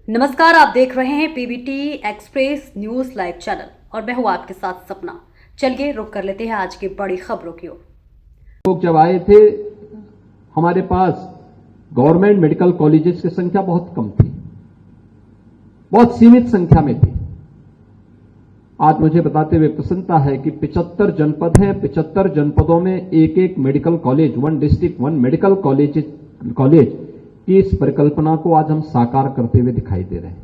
नमस्कार, आप देख रहे हैं PBT express news live channel और मैं हूं आपके साथ सपना। चलिए रुक कर लेते हैं आज की बड़ी खबरों की ओर। लोग जब आए थे हमारे पास गवर्नमेंट मेडिकल कॉलेजेस की संख्या बहुत कम थी, बहुत सीमित संख्या में थी। आज मुझे बताते हुए प्रसन्नता है कि 75 जनपद हैं, 75 जनपदों में एक एक medical college, one district one medical college की इस परिकल्पना को आज हम साकार करते हुए दिखाई दे रहे हैं।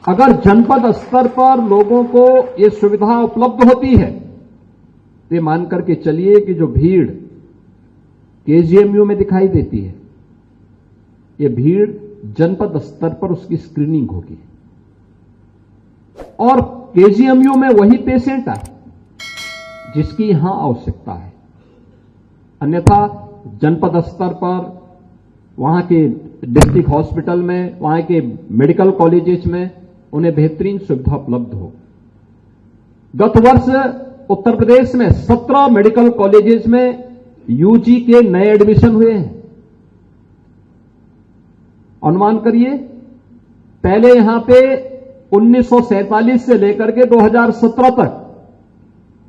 अगर जनपद स्तर पर लोगों को ये सुविधा उपलब्ध होती है तो ये मान करके चलिए कि जो भीड़ केजीएमयू में दिखाई देती है, ये भीड़ जनपद स्तर पर उसकी स्क्रीनिंग होगी और केजीएमयू में वही पेशेंट आए जिसकी यहां आवश्यकता है। अन्यथा जनपद स्तर पर वहां के डिस्ट्रिक्ट हॉस्पिटल में, वहां के मेडिकल कॉलेजेस में उन्हें बेहतरीन सुविधा उपलब्ध हो। गत वर्ष उत्तर प्रदेश में 17 मेडिकल कॉलेजेस में यूजी के नए एडमिशन हुए हैं। अनुमान करिए, पहले यहां पे 1947 से लेकर के 2017 तक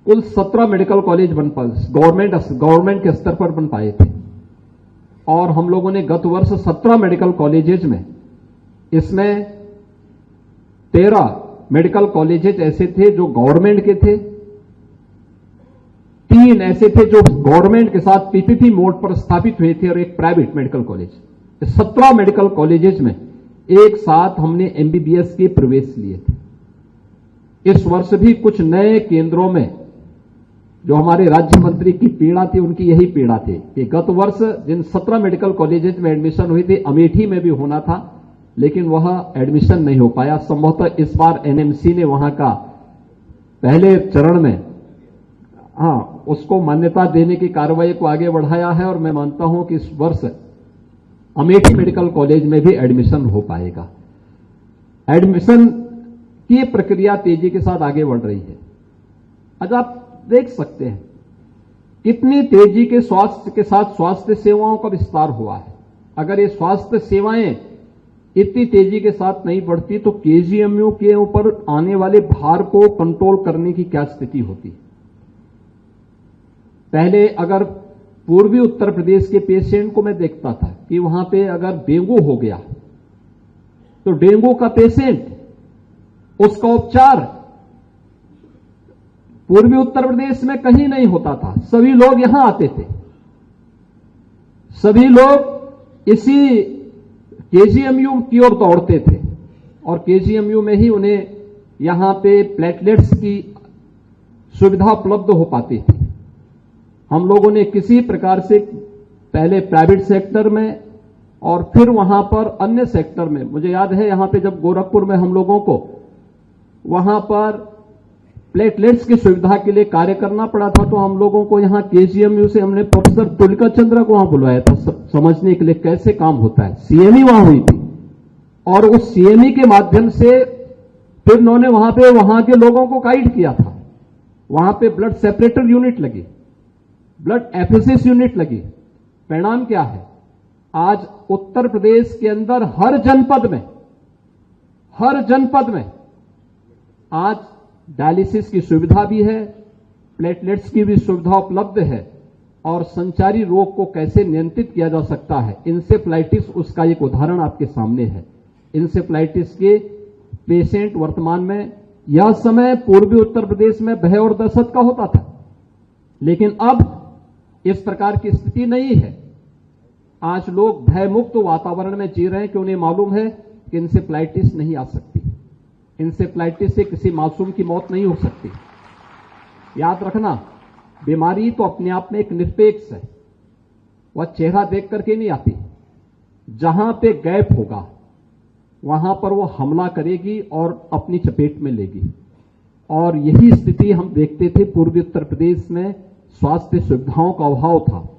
कुल 17 मेडिकल कॉलेज बन पाए, गवर्नमेंट के स्तर पर बन पाए थे। और हम लोगों ने गत वर्ष 17 मेडिकल कॉलेजेस में, इसमें 13 मेडिकल कॉलेजेस ऐसे थे जो गवर्नमेंट के थे, 3 ऐसे थे जो गवर्नमेंट के साथ पीपीपी मोड पर स्थापित हुए थे और एक private medical college. 17 medical colleges में एक साथ हमने एमबीबीएस के प्रवेश लिए थे। इस वर्ष भी कुछ नए केंद्रों में जो हमारे राज्य मंत्री की पीड़ा थी, उनकी यही पीड़ा थी कि गत वर्ष जिन 17 मेडिकल कॉलेजेस में एडमिशन हुई थी, अमेठी में भी होना था लेकिन वह एडमिशन नहीं हो पाया। संभवतः इस बार एनएमसी ने वहां का पहले चरण में उसको मान्यता देने की कार्रवाई को आगे बढ़ाया है और मैं मानता हूं कि इस वर्ष अमेठी मेडिकल कॉलेज में भी एडमिशन हो पाएगा। एडमिशन की प्रक्रिया तेजी के साथ आगे बढ़ रही है। आज आप देख सकते हैं कितनी तेजी के साथ स्वास्थ्य सेवाओं का विस्तार हुआ है। अगर ये स्वास्थ्य सेवाएं इतनी तेजी के साथ नहीं बढ़ती तो केजीएमयू के ऊपर आने वाले भार को कंट्रोल करने की क्या स्थिति होती। पहले अगर पूर्वी उत्तर प्रदेश के पेशेंट को मैं देखता था कि वहां पे अगर डेंगू हो गया तो डेंगू का पेशेंट, उसका उपचार पूर्वी उत्तर प्रदेश में कहीं नहीं होता था। सभी लोग यहां आते थे, सभी लोग इसी केजीएमयू की ओर दौड़ते थे और केजीएमयू में ही उन्हें यहां पे प्लेटलेट्स की सुविधा उपलब्ध हो पाती थी। हम लोगों ने किसी प्रकार से पहले प्राइवेट सेक्टर में और फिर वहां पर अन्य सेक्टर में, मुझे याद है यहां पे जब गोरखपुर में हम लोगों को वहां पर प्लेटलेट्स की सुविधा के लिए कार्य करना पड़ा था तो हम लोगों को यहां केजीएमयू से हमने प्रोफेसर तुलिका चंद्रा को वहां बुलवाया था समझने के लिए कैसे काम होता है। सीएमई वहां हुई थी और उस सीएमई के माध्यम से फिर उन्होंने वहां के लोगों को गाइड किया था। वहां पे ब्लड सेपरेटर यूनिट लगी, ब्लड एफएसएस यूनिट लगी। परिणाम क्या है, आज उत्तर प्रदेश के अंदर हर जनपद में आज डायलिसिस की सुविधा भी है, प्लेटलेट्स की भी सुविधा उपलब्ध है और संचारी रोग को कैसे नियंत्रित किया जा सकता है। इंसेफ्लाइटिस उसका एक उदाहरण आपके सामने है। इंसेफ्लाइटिस के पेशेंट वर्तमान में, यह समय पूर्वी उत्तर प्रदेश में भय और दहशत का होता था लेकिन अब इस प्रकार की स्थिति नहीं है। आज लोग भयमुक्त वातावरण में जी रहे हैं कि उन्हें मालूम है कि इंसेफ्लाइटिस नहीं आ सकती, इंसेफ्लाइटिस से किसी मासूम की मौत नहीं हो सकती। याद रखना, बीमारी तो अपने आप में एक निरपेक्ष है, वह चेहरा देख करके नहीं आती। जहां पे गैप होगा वहां पर वो हमला करेगी और अपनी चपेट में लेगी और यही स्थिति हम देखते थे। पूर्वी उत्तर प्रदेश में स्वास्थ्य सुविधाओं का अभाव था,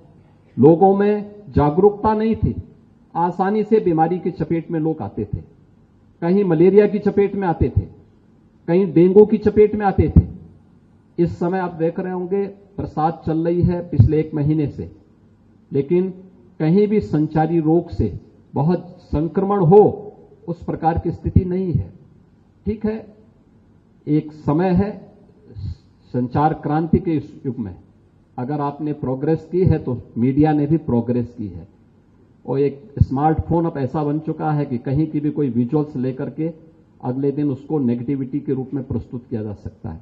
लोगों में जागरूकता नहीं थी, आसानी से बीमारी की चपेट में लोग आते थे। कहीं मलेरिया की चपेट में आते थे, कहीं डेंगू की चपेट में आते थे। इस समय आप देख रहे होंगे बरसात चल रही है पिछले 1 महीने से, लेकिन कहीं भी संचारी रोग से बहुत संक्रमण हो उस प्रकार की स्थिति नहीं है। ठीक है, एक समय है संचार क्रांति के इस युग में अगर आपने प्रोग्रेस की है तो मीडिया ने भी प्रोग्रेस की है, और एक स्मार्टफोन अब ऐसा बन चुका है कि कहीं की भी कोई विजुअल्स लेकर के अगले दिन उसको नेगेटिविटी के रूप में प्रस्तुत किया जा सकता है।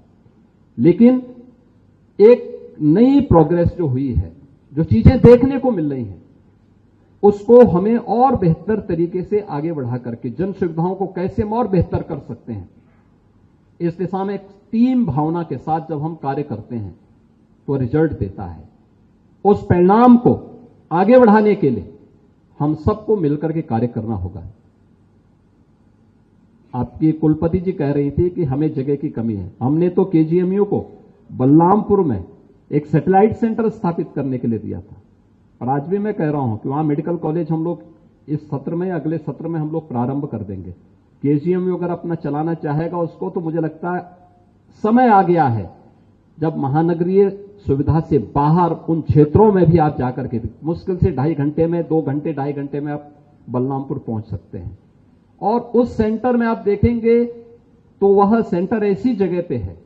लेकिन एक नई प्रोग्रेस जो हुई है, जो चीजें देखने को मिल रही हैं, उसको हमें और बेहतर तरीके से आगे बढ़ा करके जन सुविधाओं को कैसे हम और बेहतर कर सकते हैं, इस दिशा में एक टीम भावना के साथ जब हम कार्य करते हैं तो रिजल्ट देता है। उस परिणाम को आगे बढ़ाने के लिए हम सबको मिलकर के कार्य करना होगा। आपकी कुलपति जी कह रही थी कि हमें जगह की कमी है। हमने तो केजीएमयू को बलरामपुर में एक सैटेलाइट सेंटर स्थापित करने के लिए दिया था, और आज भी मैं कह रहा हूं कि वहां मेडिकल कॉलेज हम लोग इस सत्र में, अगले सत्र में हम लोग प्रारंभ कर देंगे। केजीएमयू अगर अपना चलाना चाहेगा उसको, तो मुझे लगता है समय आ गया है जब महानगरीय सुविधा से बाहर उन क्षेत्रों में भी आप जाकर के मुश्किल से 2.5 घंटे में, 2 घंटे 2.5 घंटे में आप बलरामपुर पहुंच सकते हैं। और उस सेंटर में आप देखेंगे तो वह सेंटर ऐसी जगह पे है,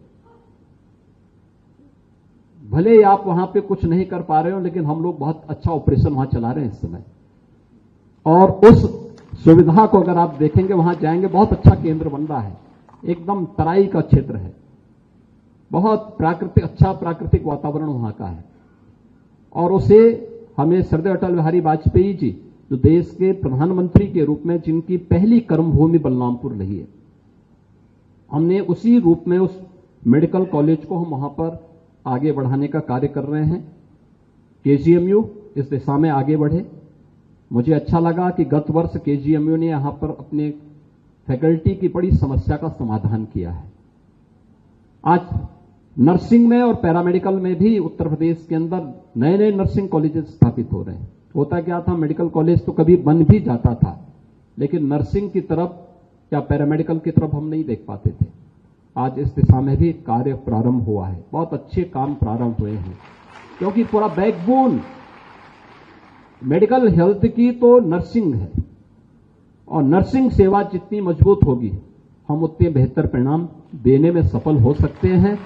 भले ही आप वहां पे कुछ नहीं कर पा रहे हो, लेकिन हम लोग बहुत अच्छा ऑपरेशन वहां चला रहे हैं इस समय। और उस सुविधा को अगर आप देखेंगे, वहां जाएंगे, बहुत अच्छा केंद्र बन रहा है, एकदम तराई का क्षेत्र है, बहुत अच्छा प्राकृतिक वातावरण वहां का है। और उसे हमें श्रद्धेय अटल बिहारी वाजपेयी जी, जो देश के प्रधानमंत्री के रूप में जिनकी पहली कर्मभूमि बलरामपुर रही है, हमने उसी रूप में उस मेडिकल कॉलेज को हम वहां पर आगे बढ़ाने का कार्य कर रहे हैं। केजीएमयू इस दिशा में आगे बढ़े। मुझे अच्छा लगा कि गत वर्ष केजीएमयू ने यहां पर अपने फैकल्टी की बड़ी समस्या का समाधान किया है। आज नर्सिंग में और पैरामेडिकल में भी उत्तर प्रदेश के अंदर नए नए नर्सिंग कॉलेजेस स्थापित हो रहे हैं। होता क्या था, मेडिकल कॉलेज तो कभी बन भी जाता था, लेकिन नर्सिंग की तरफ या पैरामेडिकल की तरफ हम नहीं देख पाते थे। आज इस दिशा में भी कार्य प्रारंभ हुआ है, बहुत अच्छे काम प्रारंभ हुए हैं, क्योंकि पूरा बैकबोन मेडिकल हेल्थ की तो नर्सिंग है, और नर्सिंग सेवा जितनी मजबूत होगी हम उतने बेहतर परिणाम देने में सफल हो सकते हैं।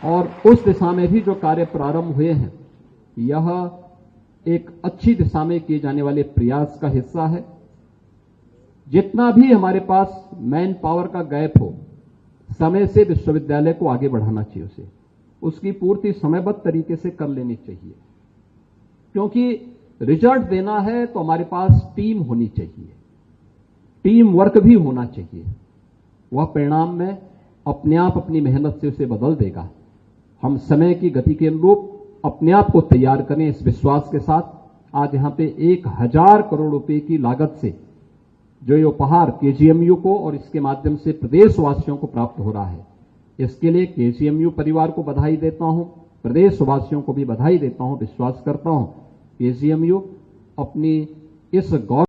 और उस दिशा में भी जो कार्य प्रारंभ हुए हैं, यह एक अच्छी दिशा में किए जाने वाले प्रयास का हिस्सा है। जितना भी हमारे पास मैन पावर का गैप हो, समय से विश्वविद्यालय को आगे बढ़ाना चाहिए, उसकी पूर्ति समयबद्ध तरीके से कर लेनी चाहिए, क्योंकि रिजल्ट देना है तो हमारे पास टीम होनी चाहिए, टीम वर्क भी होना चाहिए। वह परिणाम में अपने आप अपनी मेहनत से उसे बदल देगा। हम समय की गति के अनुरूप अपने आप को तैयार करें, इस विश्वास के साथ आज यहां पे 1000 करोड़ रुपए की लागत से जो ये उपहार केजीएमयू को और इसके माध्यम से प्रदेशवासियों को प्राप्त हो रहा है, इसके लिए केजीएमयू परिवार को बधाई देता हूं, प्रदेशवासियों को भी बधाई देता हूं। विश्वास करता हूं केजीएमयू अपनी इस गौरव